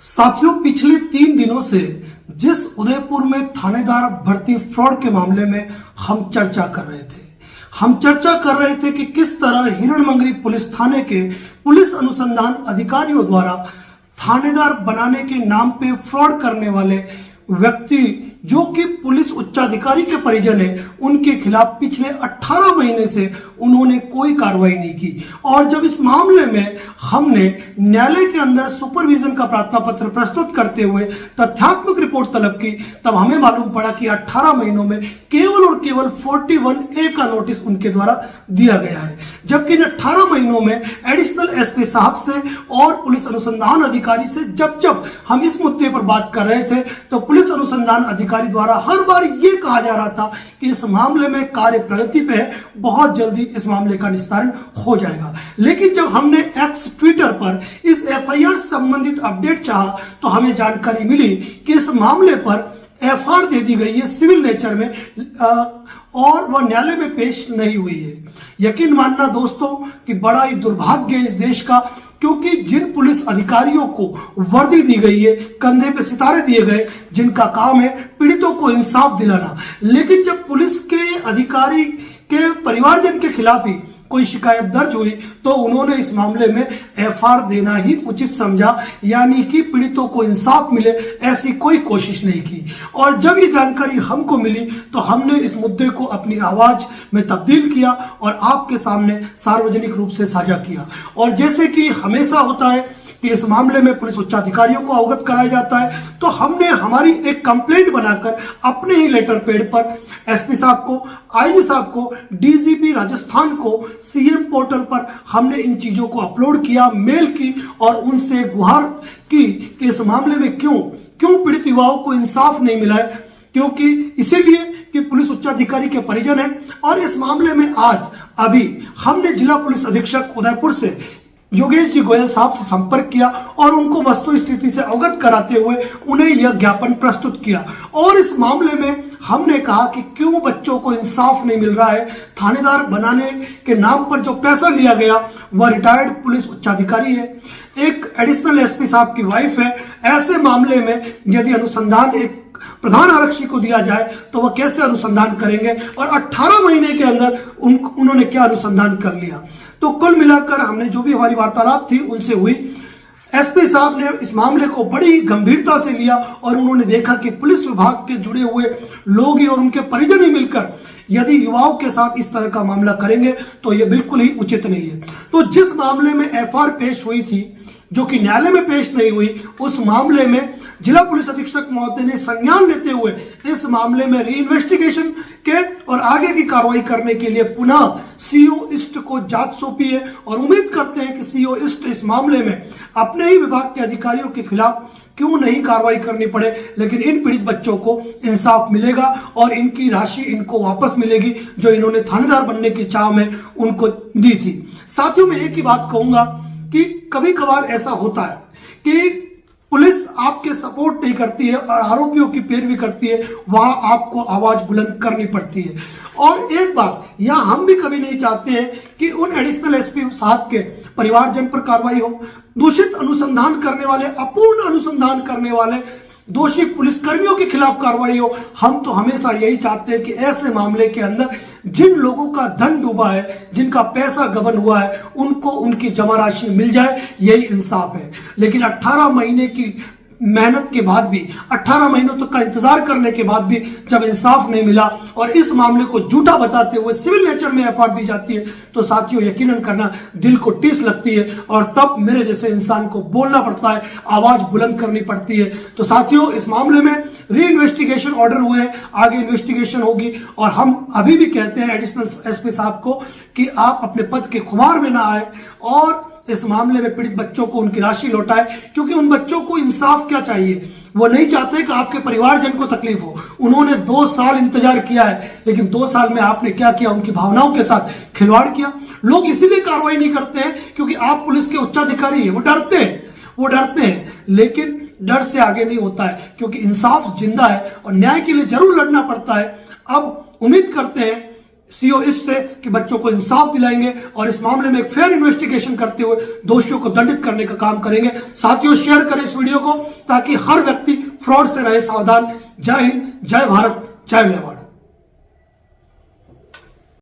साथियों, पिछले 3 दिनों से जिस उदयपुर में थानेदार भर्ती फ्रॉड के मामले में हम चर्चा कर रहे थे कि किस तरह हिरणमंगरी पुलिस थाने के पुलिस अनुसंधान अधिकारियों द्वारा थानेदार बनाने के नाम पे फ्रॉड करने वाले व्यक्ति जो कि पुलिस उच्चाधिकारी के परिजन है, उनके खिलाफ पिछले 18 महीने से उन्होंने कोई कार्रवाई नहीं की। और जब इस मामले में हमने न्यायालय के अंदर सुपरविजन का प्रार्थना पत्र प्रस्तुत करते हुए तथ्यात्मक रिपोर्ट तलब की, तब हमें मालूम पड़ा कि 18 महीनों में केवल और केवल 41A का नोटिस उनके द्वारा दिया गया है, जबकि इन 18 महीनों में एडिशनल एसपी साहब से और पुलिस अनुसंधान अधिकारी से जब हम इस मुद्दे पर बात कर रहे थे तो पुलिस अनुसंधान अधिकारी द्वारा हर बार यह कहा जा रहा था कि इस मामले में कार्य प्रगति पे है, बहुत जल्दी इस मामले का निस्तारण हो जाएगा। लेकिन जब हमने एक्स ट्विटर पर इस एफआईआर संबंधित अपडेट चाहा तो हमें जानकारी मिली कि इस मामले पर एफआईआर दे दी गई है सिविल नेचर में और वह न्यायालय में पेश नहीं हुई है। यकीन मानना दोस्तों कि बड़ा ही दुर्भाग्य है इस देश का, क्योंकि जिन पुलिस अधिकारियों को वर्दी दी गई है, कंधे पे सितारे दिए गए, जिनका काम है पीड़ितों को इंसाफ दिलाना, लेकिन जब पुलिस के अधिकारी के परिवारजन के खिलाफ ही कोई शिकायत दर्ज हुई तो उन्होंने इस मामले में एफआईआर देना ही उचित समझा, यानी कि पीड़ितों को इंसाफ मिले ऐसी कोई कोशिश नहीं की। और जब ये जानकारी हमको मिली तो हमने इस मुद्दे को अपनी आवाज में तब्दील किया और आपके सामने सार्वजनिक रूप से साझा किया। और जैसे कि हमेशा होता है कि इस मामले में पुलिस उच्चाधिकारियों को अवगत कराया जाता है, तो हमने हमारी एक कंप्लेंट बनाकर अपने ही लेटर पैड पर एसपी साहब को, आईजी साहब को, डीजीपी राजस्थान को, सीएम पोर्टल पर हमने इन चीजों को अपलोड किया, मेल की और उनसे गुहार की कि इस मामले में क्यों पीड़ित युवाओं को इंसाफ नहीं मिला है, क्योंकि इसीलिए कि पुलिस उच्चाधिकारी के परिजन है। और इस मामले में आज अभी हमने जिला पुलिस अधीक्षक उदयपुर से योगेश जी गोयल साहब से संपर्क किया और उनको वस्तु स्थिति से अवगत कराते हुए उन्हें यह ज्ञापन प्रस्तुत किया। और इस मामले में हमने कहा कि क्यों बच्चों को इंसाफ नहीं मिल रहा है। थानेदार बनाने के नाम पर जो पैसा लिया गया वह रिटायर्ड पुलिस उच्चाधिकारी है, एक एडिशनल एसपी साहब की वाइफ है। ऐसे मामले में यदि अनुसंधान एक प्रधान आरक्षी को दिया जाए तो वह कैसे अनुसंधान करेंगे, और 18 महीने के अंदर उन्होंने क्या अनुसंधान कर लिया। तो कुल मिलाकर हमने जो भी हमारी वार्तालाप थी उनसे हुई, एसपी साहब ने इस मामले को बड़ी गंभीरता से लिया और उन्होंने देखा कि पुलिस विभाग के जुड़े हुए लोग ही और उनके परिजन ही मिलकर यदि युवाओं के साथ इस तरह का मामला करेंगे तो यह बिल्कुल ही उचित नहीं है। तो जिस मामले में एफआईआर पेश हुई थी जो कि न्यायालय में पेश नहीं हुई, उस मामले में जिला पुलिस अधीक्षक महोदय ने संज्ञान लेते हुए इस मामले में रीइन्वेस्टिगेशन के और आगे की कार्रवाई करने के लिए पुनः सीओ ईस्ट को जांच सौंपी है। और उम्मीद करते हैं कि सीओ ईस्ट इस मामले में अपने ही विभाग के अधिकारियों के खिलाफ क्यों नहीं कार्रवाई करनी पड़े, लेकिन इन पीड़ित बच्चों को इंसाफ मिलेगा और इनकी राशि इनको वापस मिलेगी जो इन्होंने थानेदार बनने की चाह में उनको दी थी। साथियों, मैं एक ही बात कहूंगा कि कभी कभार ऐसा होता है कि पुलिस आपके सपोर्ट नहीं करती है और आरोपियों की पैरवी करती है, वहां आपको आवाज बुलंद करनी पड़ती है। और एक बात यहां हम भी कभी नहीं चाहते हैं कि उन एडिशनल एसपी साहब के परिवारजन पर कार्रवाई हो, दूषित अनुसंधान करने वाले, अपूर्ण अनुसंधान करने वाले दोषी पुलिसकर्मियों के खिलाफ कार्रवाई हो। हम तो हमेशा यही चाहते हैं कि ऐसे मामले के अंदर जिन लोगों का धन डूबा है, जिनका पैसा गबन हुआ है, उनको उनकी जमा राशि मिल जाए, यही इंसाफ है। लेकिन 18 महीने की मेहनत के बाद भी, 18 महीनों तक का इंतजार करने के बाद भी जब इंसाफ नहीं मिला और इस मामले को झूठा बताते हुए सिविल नेचर में एफआईआर दी जाती है तो साथियों यकीनन करना दिल को टीस लगती है और तब मेरे जैसे इंसान को बोलना पड़ता है, आवाज बुलंद करनी पड़ती है। तो साथियों, इस मामले में री इन्वेस्टिगेशन ऑर्डर हुए हैं, आगे इन्वेस्टिगेशन होगी और हम अभी भी कहते हैं एडिशनल एसपी साहब को कि आप अपने पद के खुमार में ना आए और इस मामले में पीड़ित बच्चों को उनकी राशि लौटाए, क्योंकि उन बच्चों को इंसाफ क्या चाहिए। वो नहीं चाहते कि आपके परिवारजन को तकलीफ हो। उन्होंने 2 साल इंतजार किया है, लेकिन 2 साल में आपने क्या किया, उनकी भावनाओं के साथ खिलवाड़ किया। लोग इसीलिए कार्रवाई नहीं करते हैं क्योंकि आप पुलिस के उच्चाधिकारी हैं, वो डरते हैं, लेकिन डर से आगे नहीं होता है, क्योंकि इंसाफ जिंदा है और न्याय के लिए जरूर लड़ना पड़ता है। अब उम्मीद करते हैं सीओ इससे कि बच्चों को इंसाफ दिलाएंगे और इस मामले में एक फेयर इन्वेस्टिगेशन करते हुए दोषियों को दंडित करने का काम करेंगे। साथियों, शेयर करें इस वीडियो को ताकि हर व्यक्ति फ्रॉड से रहे सावधान। जय हिंद, जय भारत, जय मेवाड़।